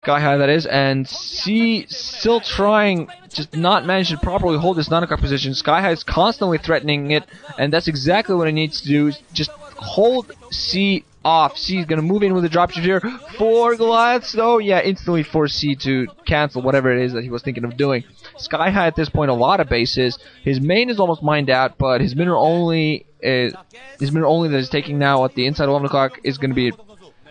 SkyHigh, that is, and C still trying, just not managing to properly hold this 9 o'clock position. SkyHigh is constantly threatening it, and that's exactly what it needs to do, is just hold C off. C is going to move in with the dropship here. 4 Goliaths, though, yeah, instantly force C to cancel whatever it is that he was thinking of doing. SkyHigh at this point, a lot of bases. His main is almost mined out, but his mineral only that is taking now at the inside 11 o'clock is going to be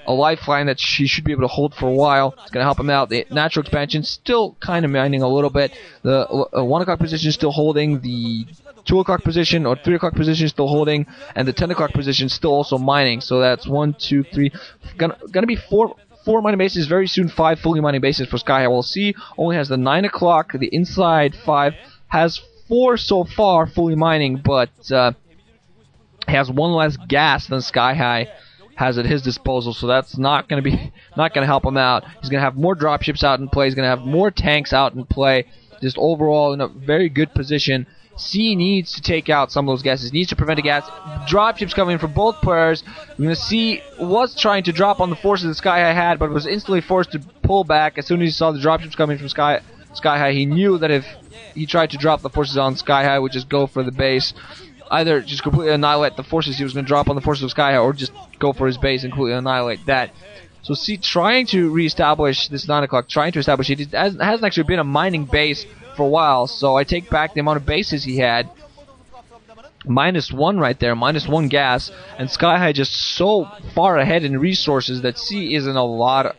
a lifeline that she should be able to hold for a while. It's going to help him out. The natural expansion still kind of mining a little bit. The 1 o'clock position is still holding. The 2 o'clock position or 3 o'clock position is still holding, and the 10 o'clock position is still also mining. So that's 1, 2, 3. Gonna be four mining bases very soon. 5 fully mining bases for SkyHigh. We'll see. Only has the 9 o'clock. The inside 5 has 4 so far fully mining, but has 1 less gas than SkyHigh has at his disposal, so that's not going to help him out. He's going to have more dropships out in play. He's going to have more tanks out in play. Just overall in a very good position. C needs to take out some of those gases. Needs to prevent a gas. Dropships coming from both players. We're going to see was trying to drop on the forces that SkyHigh had, but was instantly forced to pull back as soon as he saw the dropships coming from SkyHigh. He knew that if he tried to drop the forces on SkyHigh, would just go for the base. Either just completely annihilate the forces he was going to drop on the forces of SkyHigh, or just go for his base and completely annihilate that. So C trying to reestablish this 9 o'clock, trying to establish it. It hasn't actually been a mining base for a while, so I take back the amount of bases he had. -1 right there, -1 gas, and SkyHigh just so far ahead in resources that C is in a lot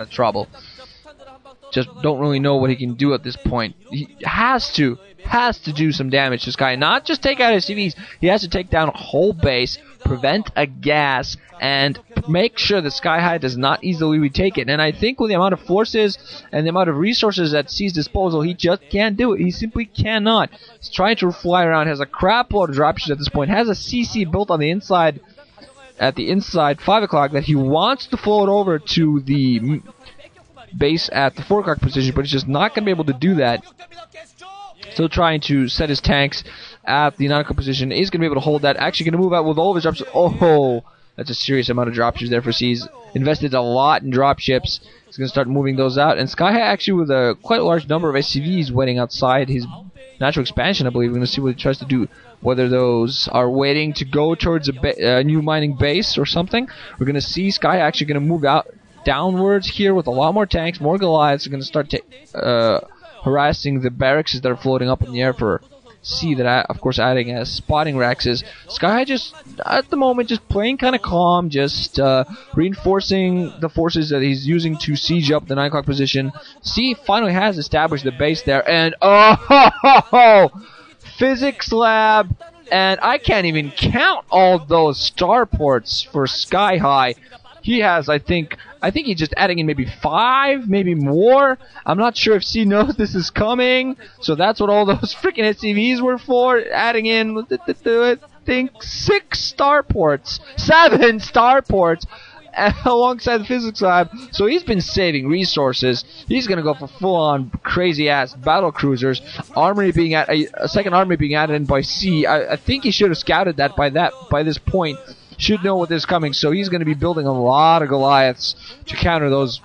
of trouble. Just don't really know what he can do at this point. He has to do some damage to SkyHigh. Not just take out his CVs. He has to take down a whole base, prevent a gas, and make sure that SkyHigh does not easily retake it. And I think with the amount of forces and the amount of resources at C's disposal, he just can't do it. He simply cannot. He's trying to fly around, has a crap load of dropships at this point, has a CC built on the inside, at the inside 5 o'clock that he wants to float over to the base at the 4 o'clock position, but he's just not going to be able to do that. Still trying to set his tanks at the 9 o'clock position. He's going to be able to hold that. Actually going to move out with all of his dropships. Oh, that's a serious amount of dropships there for C. He's invested a lot in dropships. He's going to start moving those out. And SkyHigh actually with a quite large number of SCVs waiting outside his natural expansion, I believe. We're going to see what he tries to do. Whether those are waiting to go towards a new mining base or something. We're going to see SkyHigh actually going to move out downwards here with a lot more tanks, more Goliaths. Are going to start harassing the barracks that are floating up in the air for C, that of course adding as spotting racks. SkyHigh just at the moment just playing kind of calm, just reinforcing the forces that he's using to siege up the 9 o'clock position. C finally has established the base there, and physics lab, and I can't even count all those starports for SkyHigh. He has, I think he's just adding in maybe 5, maybe more. I'm not sure if C knows this is coming, so that's what all those freaking SCVs were for. Adding in, I think, 6 starports, 7 starports, alongside the physics lab. So he's been saving resources. He's gonna go for full-on crazy-ass battle cruisers. Armory being a second armory being added in by C. I think he should have scouted that by this point. Should know what is coming, so he's going to be building a lot of Goliaths to counter those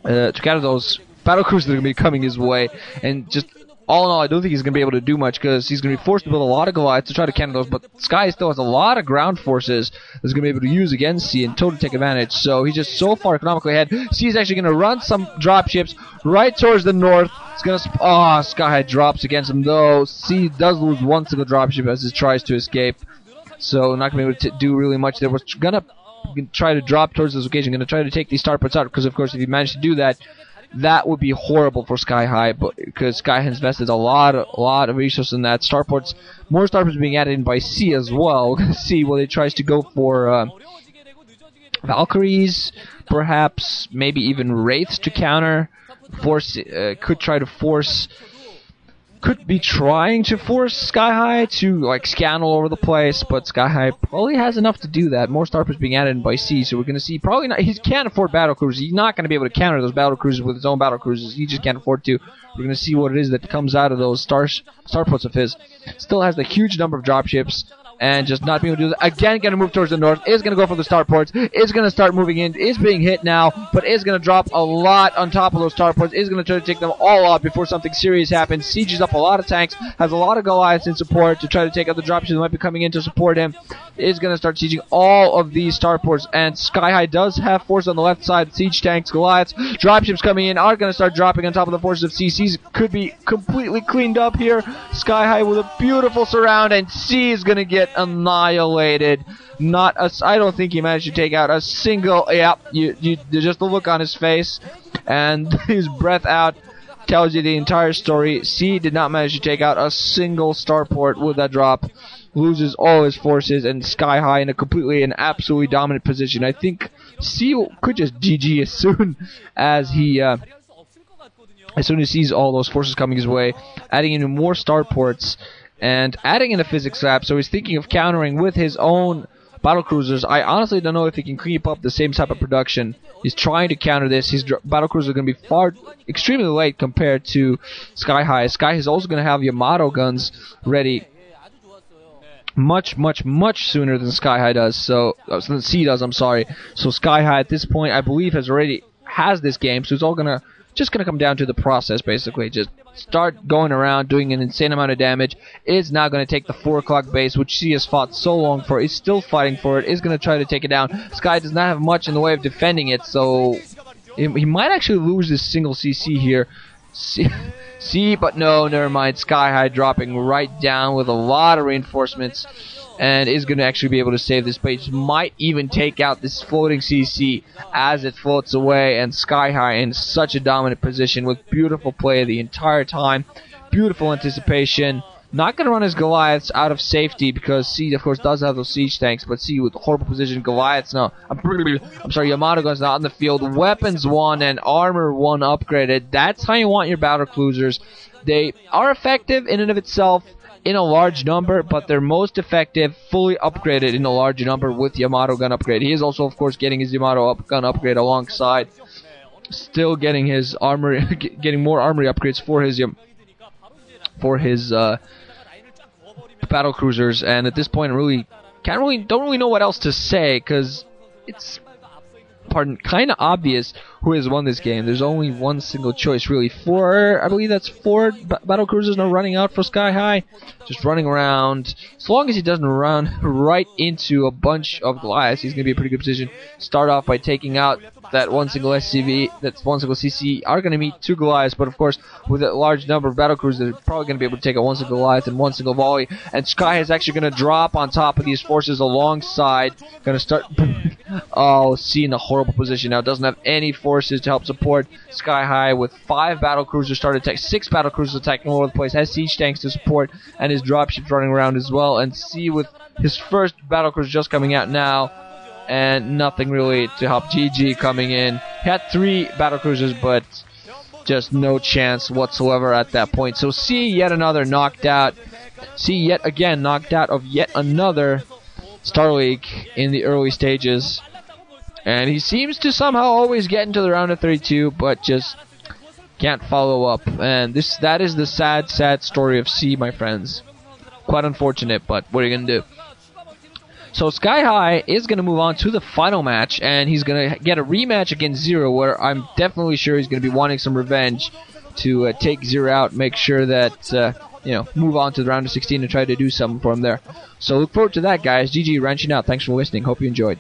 battle cruisers that are going to be coming his way. And just all in all, I don't think he's going to be able to do much because he's going to be forced to build a lot of Goliaths to try to counter those. But Sky still has a lot of ground forces that's going to be able to use against C and totally take advantage. So he's just so far economically ahead. C is actually going to run some dropships right towards the north. It's going to SkyHigh drops against him though. C does lose 1 single dropship as he tries to escape. So not going to be able to do really much there. We're going to try to drop towards this location. Going to try to take these starports out because, of course, if you manage to do that, that would be horrible for SkyHigh. But because SkyHigh has invested a lot of resources in that. More starports being added in by C as well. We're going to see whether he tries to go for Valkyries, perhaps, maybe even Wraiths to counter. Could be trying to force SkyHigh to like scan all over the place, but SkyHigh probably has enough to do that. More starports being added in by C, so we're going to see probably not. He can't afford battle cruisers. He's not going to be able to counter those battle cruisers with his own battle cruisers. He just can't afford to. We're going to see what it is that comes out of those starports of his. Still has the huge number of dropships. and just not being able to do that. Again, going to move towards the north. Is going to go for the starports. Is going to start moving in. Is being hit now, but is going to drop a lot on top of those starports. Is going to try to take them all out before something serious happens. Sieges up a lot of tanks. Has a lot of Goliaths in support to try to take out the dropships that might be coming in to support him. Is going to start sieging all of these starports, and SkyHigh does have force on the left side. Siege tanks, Goliaths, dropships coming in are going to start dropping on top of the forces of CCs. Could be completely cleaned up here. SkyHigh with a beautiful surround, and C is going to get annihilated. I don't think he managed to take out a single. Yeah, just the look on his face and his breath out tells you the entire story. C did not manage to take out a single starport with that drop. Loses all his forces, and SkyHigh in an absolutely dominant position. I think C could just GG as soon as he sees all those forces coming his way, adding in more starports and adding in a physics lab. So he's thinking of countering with his own battlecruisers. I honestly don't know if he can keep up the same type of production. He's trying to counter this. His battlecruisers are going to be extremely late compared to SkyHigh. SkyHigh is also going to have Yamato guns ready much sooner than SkyHigh does. So than C does. I'm sorry. So SkyHigh at this point, I believe, has this game. So it's all just gonna come down to the process, basically. Just start going around, doing an insane amount of damage. Is now gonna take the 4 o'clock base, which C has fought so long for. Is still fighting for it. Is gonna try to take it down. Sky does not have much in the way of defending it, so he might actually lose this single CC here. C, but no, never mind. SkyHigh dropping right down with a lot of reinforcements, and is going to actually be able to save this base. Might even take out this floating CC as it floats away, and SkyHigh in such a dominant position with beautiful play the entire time. Beautiful anticipation. Not going to run his Goliaths out of safety because C, of course, does have those siege tanks, but C with horrible position. Goliaths now. I'm sorry, Yamato guns not on the field. Weapons 1 and armor 1 upgraded. That's how you want your battle cruisers. They are effective in and of itself in a large number, but they're most effective fully upgraded in a large number with Yamato gun upgrade. He is also, of course, getting his Yamato gun upgrade alongside. Still getting his armor, getting more armory upgrades for his battle cruisers, and at this point don't really know what else to say, because it's kind of obvious who has won this game. There's only one single choice, really. I believe that's 4 battle cruisers now running out for SkyHigh, just running around. As long as he doesn't run right into a bunch of Goliaths, he's going to be in a pretty good position. Start off by taking out that one single SCV, that's one single CC, are going to meet 2 Goliaths, but of course, with a large number of battle cruisers, they're probably going to be able to take out 1 single Goliath and 1 single volley, and SkyHigh is actually going to drop on top of these forces alongside, going to start, oh, C in a horrible position now, doesn't have any forces to help support. SkyHigh with 5 battle cruisers started attack, 6 battle cruisers attacking all over the place, has siege tanks to support, and his dropships running around as well, and C with his first battle cruiser just coming out now, and nothing really to help. GG coming in. He had 3 battle cruisers, but just no chance whatsoever at that point. So C yet another knocked out. C yet again knocked out of yet another Star League in the early stages. And he seems to somehow always get into the round of 32, but just can't follow up. And that is the sad story of C, my friends. Quite unfortunate, but what are you going to do? So SkyHigh is going to move on to the final match, and he's going to get a rematch against Zero, where I'm definitely sure he's going to be wanting some revenge to take Zero out, make sure that, move on to the round of 16 and try to do something for him there. So look forward to that, guys. GG, wrenching out. Thanks for listening. Hope you enjoyed.